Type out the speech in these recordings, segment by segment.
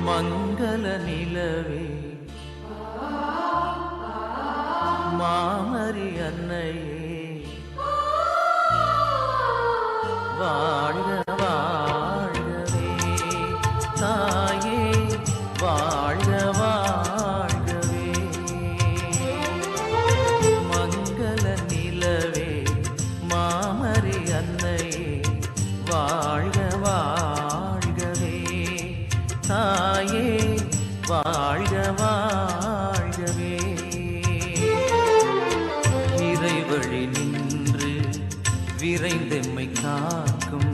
மங்கள நிலவே மாமரி அன்னையே வாழ்க வாழ்கவே தாயே வாழ்க வாழ்கவே மங்கள நிலவே மாமரி அன்னையே வாழ்க வாழ்கவே தாயே வாழ்க வாழ்கவே இறைவழி நின்று விரைந்தெம்மை காக்கும்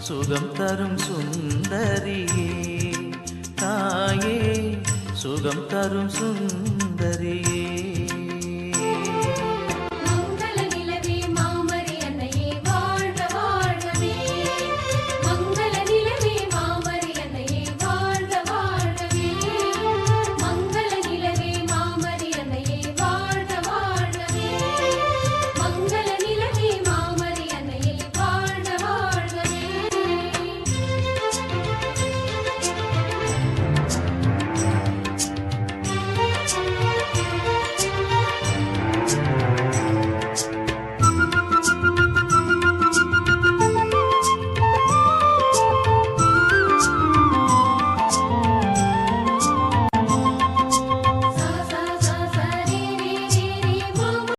சுகம் தரும் சுந்தரியே தாயே சுகம் தரும் சுந்தரியே